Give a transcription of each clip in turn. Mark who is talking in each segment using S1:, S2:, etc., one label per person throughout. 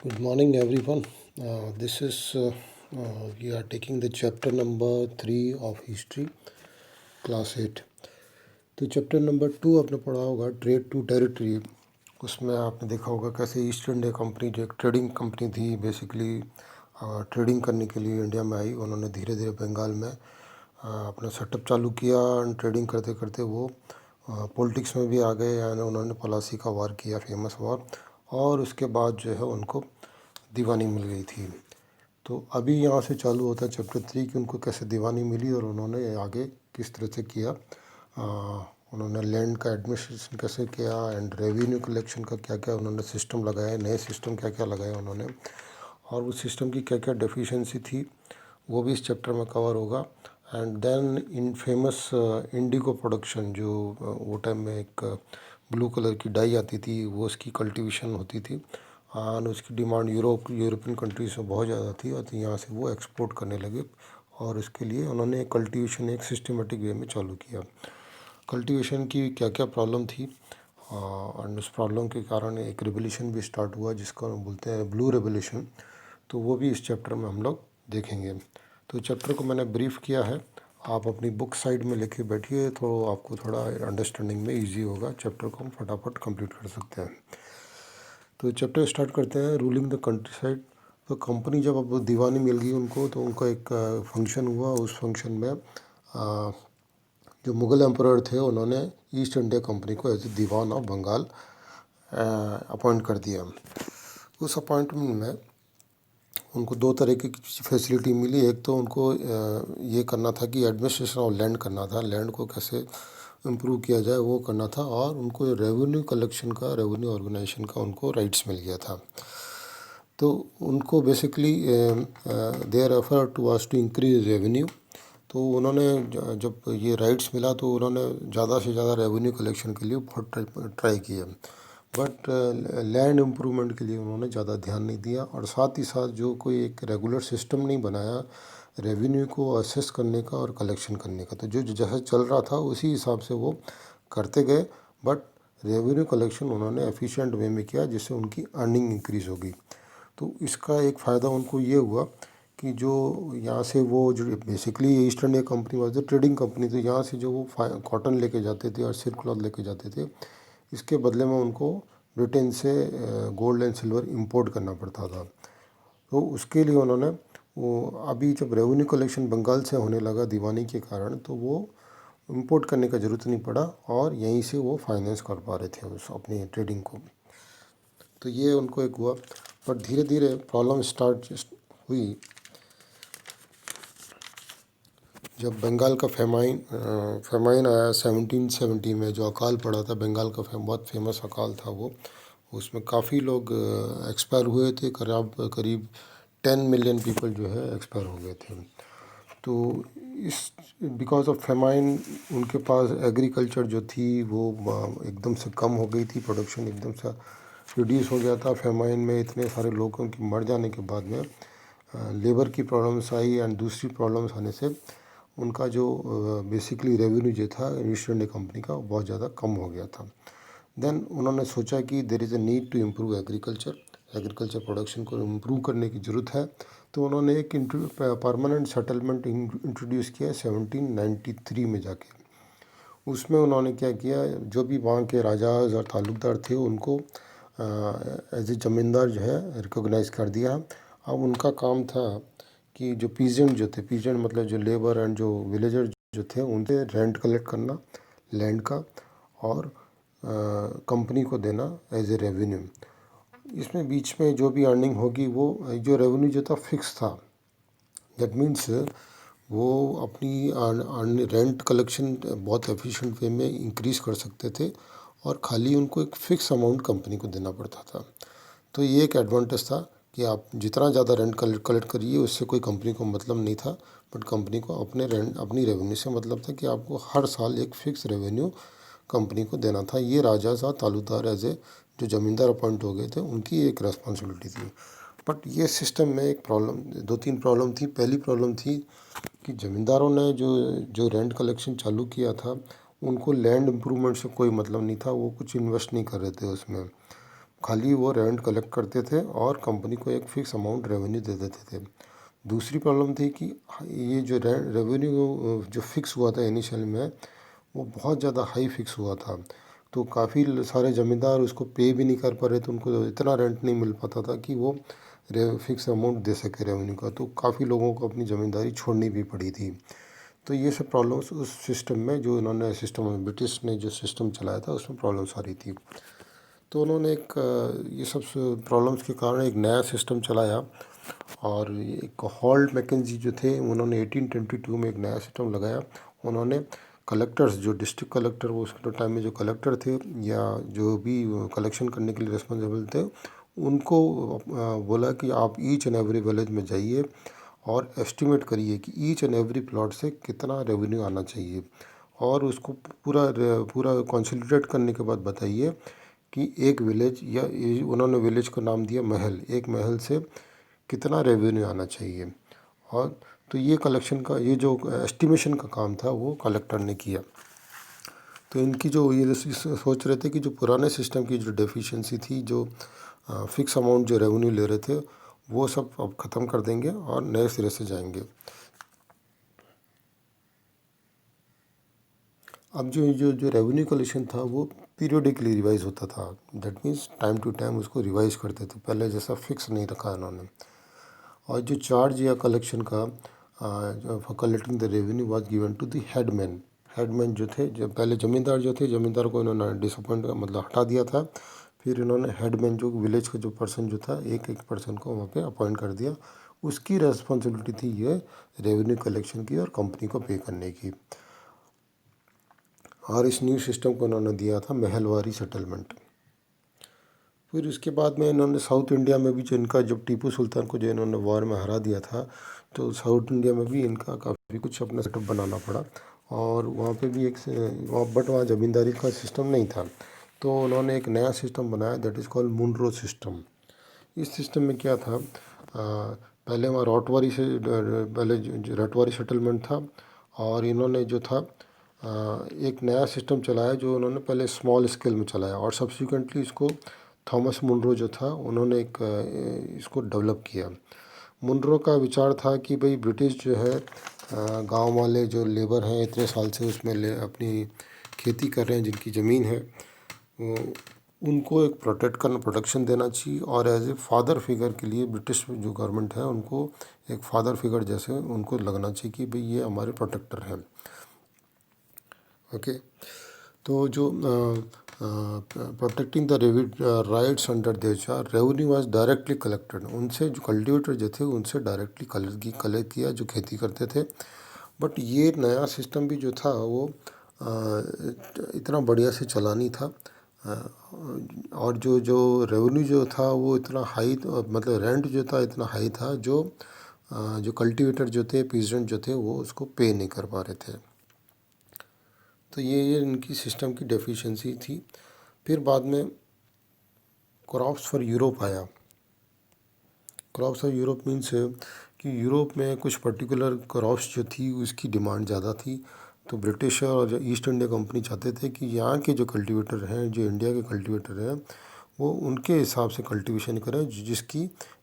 S1: Good morning, everyone. This is we are taking the chapter number 3 of history, class 8. तो chapter number 2 आपने पढ़ा होगा trade to territory. उसमें आपने देखा होगा कैसे ईस्ट इंडिया कंपनी जो एक ट्रेडिंग कंपनी थी, बेसिकली ट्रेडिंग करने के लिए इंडिया में आई। उन्होंने धीरे धीरे बंगाल में अपना सेटअप चालू किया एंड ट्रेडिंग करते करते वो पॉलिटिक्स में भी आ गए एंड उन्होंने पलासी का वार किया, फेमस वार। और उसके बाद जो है उनको दीवानी मिल गई थी। तो अभी यहाँ से चालू होता है चैप्टर 3 कि उनको कैसे दीवानी मिली और उन्होंने आगे किस तरह से किया। उन्होंने लैंड का एडमिनिस्ट्रेशन कैसे किया एंड रेवेन्यू कलेक्शन का क्या क्या उन्होंने सिस्टम लगाया, नए सिस्टम क्या क्या लगाए उन्होंने, और उस सिस्टम की क्या क्या डेफिशिएंसी थी वो भी इस चैप्टर में कवर होगा। And then in famous indigo production, जो वो टाइम में एक ब्लू कलर की डाई आती थी, वो उसकी कल्टीवेशन होती थी और उसकी डिमांड यूरोपियन कंट्रीज में बहुत ज़्यादा थी और तो यहाँ से वो एक्सपोर्ट करने लगे। और इसके लिए उन्होंने कल्टीवेशन एक सिस्टमेटिक वे में चालू किया। कल्टीवेशन की क्या क्या प्रॉब्लम थी और उस प्रॉब्लम के कारण एक रेवोल्यूशन भी स्टार्ट हुआ जिसको हम बोलते हैं ब्लू रेवोल्यूशन। तो वो भी इस चैप्टर में हम लोग देखेंगे। तो चैप्टर को मैंने ब्रीफ किया है, आप अपनी बुक साइड में लेके बैठिए तो आपको थोड़ा अंडरस्टैंडिंग में इजी होगा। चैप्टर को हम फटाफट कंप्लीट कर सकते हैं। तो चैप्टर स्टार्ट करते हैं, रूलिंग द कंट्री साइड। तो कंपनी जब अब दीवानी मिल गई उनको तो उनका एक फंक्शन हुआ। उस फंक्शन में जो मुग़ल एम्परर थे उन्होंने ईस्ट इंडिया कंपनी को as a diwan of Bengal appoint कर दिया। उस अपॉइंटमेंट में उनको दो तरह की फैसिलिटी मिली। एक तो उनको ये करना था कि एडमिनिस्ट्रेशन ऑफ लैंड करना था, लैंड को कैसे इम्प्रूव किया जाए वो करना था, और उनको रेवेन्यू कलेक्शन का, रेवेन्यू ऑर्गेनाइजेशन का उनको राइट्स मिल गया था। तो उनको basically their effort was to increase revenue. तो उन्होंने जब ये राइट्स मिला तो उन्होंने ज़्यादा से ज़्यादा रेवेन्यू कलेक्शन के लिए बहुत ट्राई किया, बट लैंड इम्प्रूवमेंट के लिए उन्होंने ज़्यादा ध्यान नहीं दिया। और साथ ही साथ जो कोई एक रेगुलर सिस्टम नहीं बनाया रेवेन्यू को असेस करने का और कलेक्शन करने का। तो जो जैसा चल रहा था उसी हिसाब से वो करते गए, बट रेवेन्यू कलेक्शन उन्होंने एफिशिएंट वे में किया जिससे उनकी अर्निंग इंक्रीज़ होगी। तो इसका एक फ़ायदा उनको ये हुआ कि जो यहाँ से वो जो basically east India company was the trading company, तो यहाँ से जो वो कॉटन लेके जाते थे और सिल्क क्लॉथ लेके जाते थे, इसके बदले में उनको ब्रिटेन से गोल्ड एंड सिल्वर इंपोर्ट करना पड़ता था। तो उसके लिए उन्होंने वो अभी जब रेवेन्यू कलेक्शन बंगाल से होने लगा दीवानी के कारण, तो वो इंपोर्ट करने का ज़रूरत नहीं पड़ा और यहीं से वो फाइनेंस कर पा रहे थे उस अपनी ट्रेडिंग को। तो ये उनको एक हुआ, पर धीरे धीरे प्रॉब्लम स्टार्ट हुई जब बंगाल का फेमाइन आया 1770 में। जो अकाल पड़ा था बंगाल का, बहुत फेमस अकाल था वो। उसमें काफ़ी लोग एक्सपायर हुए थे, करीब 10 मिलियन पीपल जो है एक्सपायर हो गए थे। तो इस बिकॉज ऑफ फेमाइन उनके पास एग्रीकल्चर जो थी वो एकदम से कम हो गई थी, प्रोडक्शन एकदम से रिड्यूस हो गया था। फेमाइन में इतने सारे लोगों के मर जाने के बाद में लेबर की प्रॉब्लम्स आई एंड दूसरी प्रॉब्लम्स आने से उनका जो बेसिकली रेवेन्यू जो था ईस्ट इंडिया कंपनी का बहुत ज़्यादा कम हो गया था। देन उन्होंने सोचा कि there is a need to improve agriculture production को इम्प्रूव करने की ज़रूरत है। तो उन्होंने एक परमानेंट सेटलमेंट इंट्रोड्यूस किया 1793 में जाके। उसमें उन्होंने क्या किया, जो भी वहाँ के राजाज और ताल्लुकदार थे उनको एज ए ज़मींदार जो है रिकॉग्नाइज़ कर दिया। अब उनका काम था कि जो पीजेंट जो थे, पीजेंट मतलब जो लेबर एंड जो विलेजर जो थे, उनसे रेंट कलेक्ट करना लैंड का और कंपनी को देना एज ए रेवेन्यू। इसमें बीच में जो भी अर्निंग होगी वो जो रेवेन्यू जो था फिक्स था। दैट मीन्स वो अपनी रेंट कलेक्शन बहुत एफिशिएंट वे में इंक्रीज़ कर सकते थे और खाली उनको एक फ़िक्स अमाउंट कंपनी को देना पड़ता था। तो ये एक एडवांटेज था कि आप जितना ज़्यादा रेंट कलेक्ट करिए उससे कोई कंपनी को मतलब नहीं था, बट कंपनी को अपनी रेवेन्यू से मतलब था कि आपको हर साल एक फ़िक्स रेवेन्यू कंपनी को देना था। ये राजा सा तालुकदार एज ए जो ज़मींदार अपॉइंट हो गए थे उनकी एक रेस्पॉन्सिबिलिटी थी। बट ये सिस्टम में एक प्रॉब्लम, 2-3 प्रॉब्लम थी। पहली प्रॉब्लम थी कि ज़मींदारों ने जो रेंट कलेक्शन चालू किया था उनको लैंड इम्प्रूवमेंट से कोई मतलब नहीं था, वो कुछ इन्वेस्ट नहीं कर रहे थे उसमें। खाली वो रेंट कलेक्ट करते थे और कंपनी को एक फ़िक्स अमाउंट रेवेन्यू दे देते थे। दूसरी प्रॉब्लम थी कि ये जो रेवेन्यू जो फ़िक्स हुआ था इनिशियल में, वो बहुत ज़्यादा हाई फ़िक्स हुआ था। तो काफ़ी सारे ज़मींदार उसको पे भी नहीं कर पा रहे थे, उनको इतना रेंट नहीं मिल पाता था कि वो फ़िक्स अमाउंट दे सके रेवेन्यू का। तो काफ़ी लोगों को अपनी ज़मींदारी छोड़नी भी पड़ी थी। तो ये सब प्रॉब्लम्स उस सिस्टम में, जो इन्होंने सिस्टम ब्रिटिश ने जो सिस्टम चलाया था, उसमें प्रॉब्लम्स आ रही थी। तो उन्होंने ये सब प्रॉब्लम्स के कारण एक नया सिस्टम चलाया। और एक हॉल्ट मैकेंजी जो थे, उन्होंने 1822 में एक नया सिस्टम लगाया। उन्होंने कलेक्टर्स, जो डिस्ट्रिक्ट कलेक्टर वो उसके टाइम में जो कलेक्टर थे या जो भी कलेक्शन करने के लिए रिस्पॉन्सिबल थे, उनको बोला कि आप ईच एंड एवरी विलेज में जाइए और एस्टिमेट करिए कि ईच एंड एवरी प्लॉट से कितना रेवेन्यू आना चाहिए, और उसको पूरा पूरा कंसोलिडेट करने के बाद बताइए कि एक विलेज, या उन्होंने विलेज को नाम दिया महल, एक महल से कितना रेवेन्यू आना चाहिए। और तो ये कलेक्शन का, ये जो एस्टिमेशन का काम था, वो कलेक्टर ने किया। तो इनकी जो ये सोच रहे थे कि जो पुराने सिस्टम की जो डेफिशिएंसी थी, जो फिक्स अमाउंट जो रेवेन्यू ले रहे थे, वो सब अब ख़त्म कर देंगे और नए सिरे से जाएंगे। अब जो जो जो रेवेन्यू कलेक्शन था, वो पीरियोडिकली रिवाइज होता था। That means time to time उसको रिवाइज करते थे, पहले जैसा फिक्स नहीं रखा इन्होंने। और जो चार्ज या कलेक्शन का for collecting the revenue was given to the headman. Headman जो थे, जो पहले ज़मींदार जो थे, ज़मींदार को इन्होंने डिसअपॉइंट मतलब हटा दिया था। फिर इन्होंने हेडमैन, जो विलेज का जो पर्सन जो था, एक एक पर्सन को वहाँ पे अपॉइंट कर दिया। उसकी रेस्पॉन्सिबिलिटी थी ये रेवेन्यू कलेक्शन की और कंपनी को पे करने की। और इस न्यू सिस्टम को इन्होंने दिया था महलवारी सेटलमेंट। फिर उसके बाद में इन्होंने साउथ इंडिया में भी, जो इनका जब टीपू सुल्तान को जो इन्होंने वॉर में हरा दिया था, तो साउथ इंडिया में भी इनका काफ़ी कुछ अपना सेटअप बनाना पड़ा। और वहाँ पे भी बट वहाँ ज़मींदारी का सिस्टम नहीं था। तो उन्होंने एक नया सिस्टम बनाया, that is called Munro system. इस सिस्टम में क्या था, पहले वहाँ रटवारी से पहले रटवारी सेटलमेंट था। और इन्होंने जो था एक नया सिस्टम चलाया, जो उन्होंने पहले स्मॉल स्केल में चलाया, और सब्सिक्वेंटली इसको थॉमस मुनरो जो था, उन्होंने इसको डेवलप किया। मुनरो का विचार था कि भाई ब्रिटिश जो है, गांव वाले जो लेबर हैं, इतने साल से उसमें अपनी खेती कर रहे हैं, जिनकी ज़मीन है, उनको एक प्रोटेक्ट करना, प्रोटेक्शन देना चाहिए। और एज ए फादर फिगर के लिए ब्रिटिश जो गवर्नमेंट है, उनको एक फादर फिगर जैसे उनको लगना चाहिए कि भाई ये हमारे प्रोटेक्टर हैं। ओके। तो जो प्रोटेक्टिंग द राइट्स अंडर देशा, रेवेन्यू वाज डायरेक्टली कलेक्टेड। उनसे जो कल्टिवेटर जो थे, उनसे डायरेक्टली कलेक्ट किया, जो खेती करते थे। बट ये नया सिस्टम भी जो था, वो इतना बढ़िया से चला नहीं था। और जो जो रेवेन्यू जो था, वो इतना हाई, मतलब रेंट जो था इतना हाई था, जो कल्टिवेटर जो थे, पीजेंट जो थे, वो उसको पे नहीं कर पा रहे थे। तो ये इनकी सिस्टम की डेफिशिएंसी थी। फिर बाद में क्रॉप्स फॉर यूरोप आया। क्रॉप्स फॉर यूरोप मीन्स कि यूरोप में कुछ पर्टिकुलर क्रॉप्स जो थी, उसकी डिमांड ज़्यादा थी। तो ब्रिटिश और ईस्ट इंडिया कंपनी चाहते थे कि यहाँ के जो कल्टीवेटर हैं, जो इंडिया के कल्टीवेटर हैं, वो उनके हिसाब से कल्टीवेशन करें, जिसकी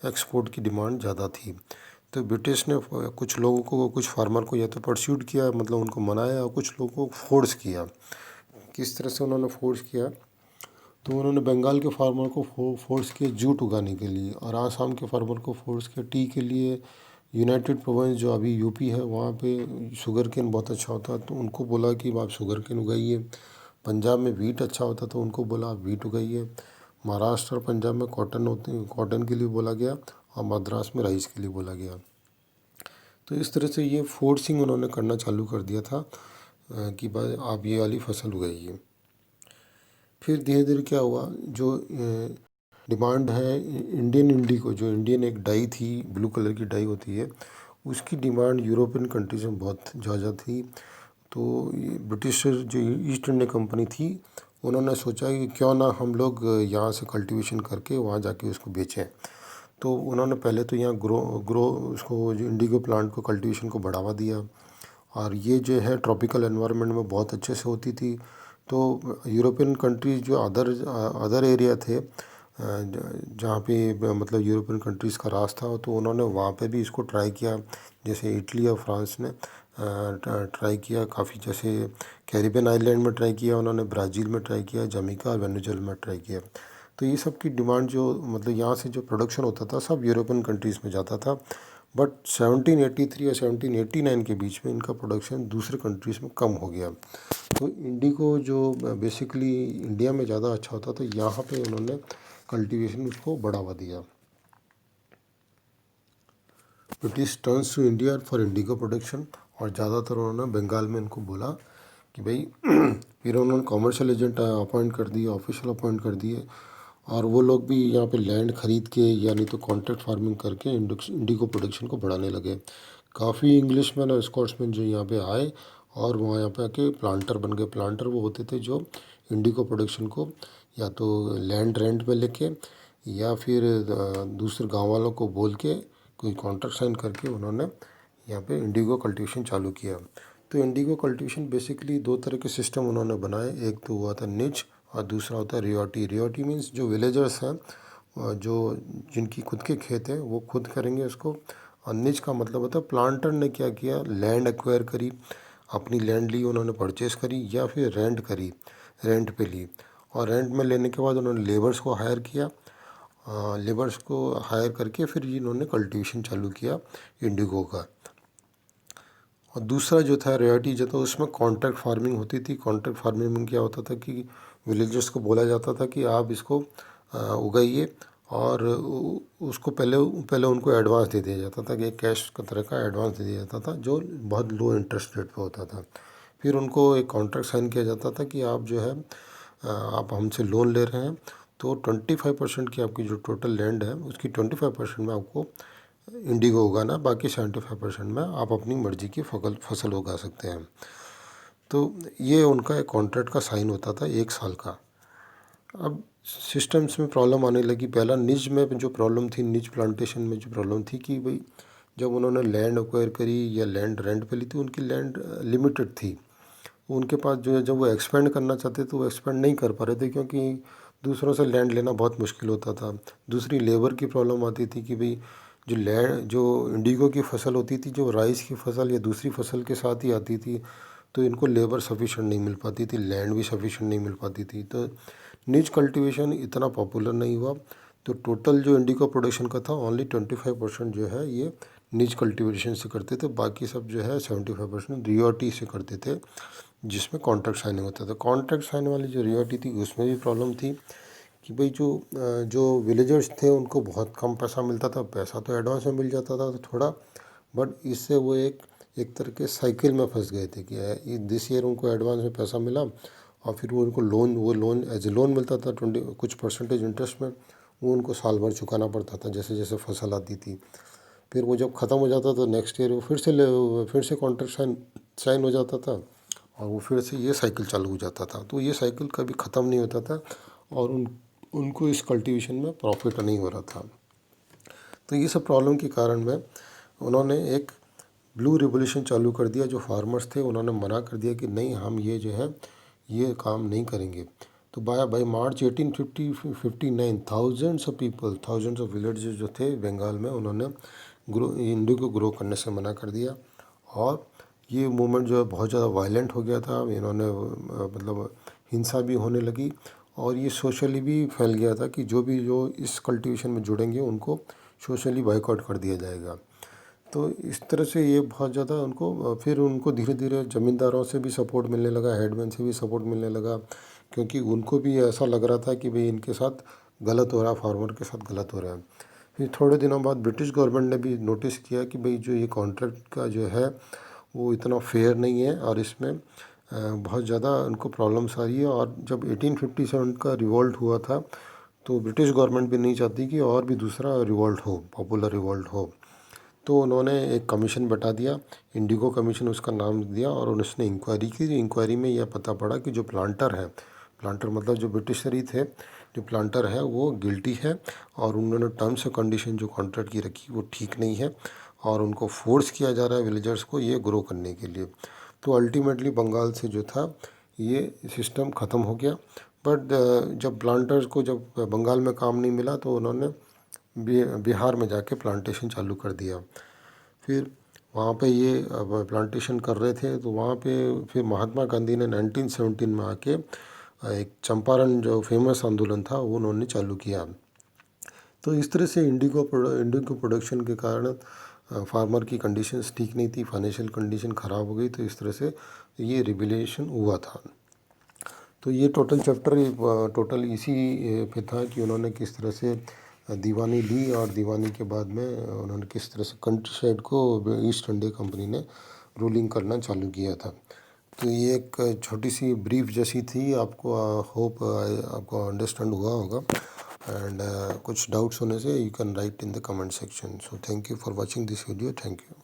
S1: एक्सपोर्ट की डिमांड ज़्यादा थी। तो ब्रिटिश ने कुछ लोगों को, कुछ फार्मर को या तो परस्यूट किया, मतलब उनको मनाया, और कुछ लोगों को फोर्स किया। किस तरह से उन्होंने फोर्स किया, तो उन्होंने बंगाल के फार्मर को फोर्स किया जूट उगाने के लिए, और आसाम के फार्मर को फोर्स किया टी के लिए। यूनाइटेड प्रोविंस जो अभी यूपी है, वहाँ पे शुगर केन बहुत अच्छा होता है, तो उनको बोला कि आप शुगर केन उगाइए। पंजाब में वीट अच्छा होता, तो उनको बोला आप वीट उगाइए। महाराष्ट्र और पंजाब में कॉटन होते, कॉटन के लिए बोला गया, और मद्रास में राइस के लिए बोला गया। तो इस तरह से ये फोर्सिंग उन्होंने करना चालू कर दिया था कि भाई आप ये वाली फसल उगाइए। फिर धीरे धीरे क्या हुआ, जो डिमांड है इंडियन इंडिगो, जो इंडियन एक डाई थी, ब्लू कलर की डाई होती है, उसकी डिमांड यूरोपियन कंट्रीज में बहुत ज़्यादा थी। तो ये ब्रिटिश जो ईस्ट इंडिया कंपनी थी, उन्होंने सोचा कि क्यों ना हम लोग यहाँ से कल्टीवेशन करके वहाँ जाके उसको बेचें। तो उन्होंने पहले तो यहाँ ग्रो उसको, जो इंडिगो प्लांट को, कल्टीवेशन को बढ़ावा दिया। और ये जो है ट्रॉपिकल एनवायरनमेंट में बहुत अच्छे से होती थी। तो यूरोपियन कंट्रीज जो अदर एरिया थे, जहाँ पे मतलब यूरोपियन कंट्रीज़ का राज था, तो उन्होंने वहाँ पे भी इसको ट्राई किया। जैसे इटली और फ्रांस ने ट्राई किया काफ़ी, जैसे कैरिबियन आइलैंड में ट्राई किया उन्होंने, ब्राज़ील में ट्राई किया, जमैका और वेनेजुएला में ट्राई किया। तो ये सब की डिमांड जो मतलब यहाँ से जो प्रोडक्शन होता था सब यूरोपियन कंट्रीज़ में जाता था। बट 1783 और 1789 के बीच में इनका प्रोडक्शन दूसरे कंट्रीज़ में कम हो गया। तो इंडिगो जो बेसिकली इंडिया में ज़्यादा अच्छा होता था, यहाँ पे उन्होंने कल्टीवेशन उसको बढ़ावा दिया। British turns to India for indigo production, और ज़्यादातर उन्होंने बंगाल में इनको बोला कि भाई फिर उन्होंने कॉमर्शियल एजेंट अपॉइंट कर दिए, ऑफिशियल अपॉइंट कर दिए, और वो लोग भी यहाँ पे लैंड खरीद के यानी तो कॉन्ट्रैक्ट फार्मिंग करके इंडिगो प्रोडक्शन को बढ़ाने लगे। काफ़ी इंग्लिशमैन और स्कॉट्समैन जो यहाँ पे आए और वहाँ यहाँ पे आके प्लांटर बन गए। प्लांटर वो होते थे जो इंडिगो प्रोडक्शन को या तो लैंड रेंट पे लेके या फिर दूसरे गांव वालों को बोल के कोई कॉन्ट्रैक्ट साइन करके उन्होंने यहाँ पे इंडिगो कल्टीवेशन चालू किया। तो इंडिगो कल्टीवेशन बेसिकली दो तरह के सिस्टम उन्होंने बनाए। एक तो हुआ था निच और दूसरा होता है रियोटी। रियोटी मीन्स जो विलेजर्स हैं, जो जिनकी खुद के खेत हैं, वो खुद करेंगे उसको। और निच का मतलब होता है प्लांटर ने क्या किया, लैंड एक्वायर करी, अपनी लैंड ली, उन्होंने परचेस करी या फिर रेंट करी, रेंट पे ली, और रेंट में लेने के बाद उन्होंने लेबर्स को हायर किया। लेबर्स को हायर करके फिर इन्होंने कल्टीवेशन चालू किया इंडिगो का। और दूसरा जो था रियोटी जो था, उसमें कॉन्ट्रैक्ट फार्मिंग होती थी। कॉन्ट्रैक्ट फार्मिंग में क्या होता था कि विलेजर्स को बोला जाता था कि आप इसको उगाइए, और उसको पहले पहले उनको एडवांस दे दिया जाता था कि एक कैश का तरह का एडवांस दे दिया जाता था जो बहुत लो इंटरेस्ट रेट पे होता था। फिर उनको एक कॉन्ट्रैक्ट साइन किया जाता था कि आप जो है आप हमसे लोन ले रहे हैं, तो 25% की आपकी जो टोटल लैंड है उसकी 25% में आपको इंडिगो उगाना, बाकी 75% में आप अपनी मर्ज़ी की फसल उगा सकते हैं। तो ये उनका एक कॉन्ट्रैक्ट का साइन होता था 1 साल का। अब सिस्टम्स में प्रॉब्लम आने लगी। पहला निज में जो प्रॉब्लम थी, निज प्लांटेशन में जो प्रॉब्लम थी कि भाई जब उन्होंने लैंड एक्वायर करी या लैंड रेंट पे ली थी, उनकी लैंड लिमिटेड थी। उनके पास जो है, जब वो एक्सपेंड करना चाहते तो वो एक्सपेंड नहीं कर पा रहे थे, क्योंकि दूसरों से लैंड लेना बहुत मुश्किल होता था। दूसरी लेबर की प्रॉब्लम आती थी कि भाई जो लैंड जो इंडिगो की फसल होती थी, जो राइस की फसल या दूसरी फसल के साथ ही आती थी, तो इनको लेबर सफिशेंट नहीं मिल पाती थी, लैंड भी सफिशेंट नहीं मिल पाती थी। तो निज कल्टीवेशन इतना पॉपुलर नहीं हुआ। तो टोटल जो इंडिगो प्रोडक्शन का था ओनली 25% जो है ये निज कल्टीवेशन से करते थे, बाकी सब जो है 75% रियोटी से करते थे, जिसमें कॉन्ट्रैक्ट साइनिंग होता था। कॉन्ट्रैक्ट साइन वाली जो रियोटी थी उसमें भी प्रॉब्लम थी कि भाई जो विलेजर्स थे उनको बहुत कम पैसा मिलता था। पैसा तो एडवांस में मिल जाता था तो थोड़ा, बट इससे वो एक तरह के साइकिल में फंस गए थे कि दिस ईयर उनको एडवांस में पैसा मिला और फिर वो उनको लोन एज ए लोन मिलता था 20 कुछ परसेंटेज इंटरेस्ट में, वो उनको साल भर चुकाना पड़ता था जैसे जैसे फसल आती थी। फिर वो जब ख़त्म हो जाता था नेक्स्ट ईयर वो फिर से कॉन्ट्रैक्ट साइन हो जाता था, और वो फिर से ये साइकिल चालू हो जाता था। तो ये साइकिल कभी ख़त्म नहीं होता था और उनको इस कल्टीवेशन में प्रॉफिट नहीं हो रहा था। तो ये सब प्रॉब्लम के कारण में उन्होंने एक ब्लू रिवोल्यूशन चालू कर दिया। जो फार्मर्स थे उन्होंने मना कर दिया कि नहीं, हम ये जो है ये काम नहीं करेंगे। तो by March 1859 thousands of people, thousands of villages जो थे बंगाल में, उन्होंने इंडिगो को ग्रो करने से मना कर दिया। और ये मूवमेंट जो है बहुत ज़्यादा वायलेंट हो गया था। इन्होंने मतलब हिंसा भी होने लगी और ये सोशली भी फैल गया था कि जो इस कल्टीवेशन में जुड़ेंगे उनको सोशली बाइकआउट कर दिया जाएगा। तो इस तरह से ये बहुत ज़्यादा फिर उनको धीरे धीरे ज़मींदारों से भी सपोर्ट मिलने लगा, हेडमैन से भी सपोर्ट मिलने लगा, क्योंकि उनको भी ऐसा लग रहा था कि भाई इनके साथ गलत हो रहा है, फार्मर के साथ गलत हो रहा है। फिर थोड़े दिनों बाद ब्रिटिश गवर्नमेंट ने भी नोटिस किया कि भाई जो ये कॉन्ट्रैक्ट का जो है वो इतना फेयर नहीं है और इसमें बहुत ज़्यादा उनको प्रॉब्लम्स आ रही है। और जब 1857 का रिवॉल्ट हुआ था तो ब्रिटिश गवर्नमेंट भी नहीं चाहती कि और भी दूसरा रिवॉल्ट हो, पॉपुलर रिवॉल्ट हो। तो उन्होंने एक कमीशन बैठा दिया, इंडिगो कमीशन उसका नाम दिया, और उसने इंक्वायरी की। इंक्वायरी में यह पता पड़ा कि जो प्लांटर है, प्लांटर मतलब जो ब्रिटिशरी थे, जो प्लांटर है वो गिल्टी है और उन्होंने टर्म्स और कंडीशन जो कॉन्ट्रैक्ट की रखी वो ठीक नहीं है और उनको फोर्स किया जा रहा है विलेजर्स को ये ग्रो करने के लिए। तो अल्टीमेटली बंगाल से जो था ये सिस्टम ख़त्म हो गया। बट जब प्लांटर्स को जब बंगाल में काम नहीं मिला तो उन्होंने बिहार में जाके प्लांटेशन चालू कर दिया। फिर वहाँ पे ये प्लांटेशन कर रहे थे तो वहाँ पे फिर महात्मा गांधी ने 1917 में आके एक चंपारण जो फेमस आंदोलन था वो उन्होंने चालू किया। तो इस तरह से इंडिगो प्रोडक्शन के कारण फार्मर की कंडीशंस ठीक नहीं थी, फाइनेंशियल कंडीशन ख़राब हो गई, तो इस तरह से ये रिवोल्यूशन हुआ था। तो ये टोटल चैप्टर टोटल इसी पे था कि उन्होंने किस तरह से दीवानी ली और दीवानी के बाद में उन्होंने किस तरह से कंट्री साइड को ईस्ट इंडिया कंपनी ने रूलिंग करना चालू किया था। तो ये एक छोटी सी ब्रीफ जैसी थी, आपको होप आपको अंडरस्टैंड हुआ होगा। एंड कुछ डाउट्स होने से you can write in the comment section. So thank you for watching this video. Thank you.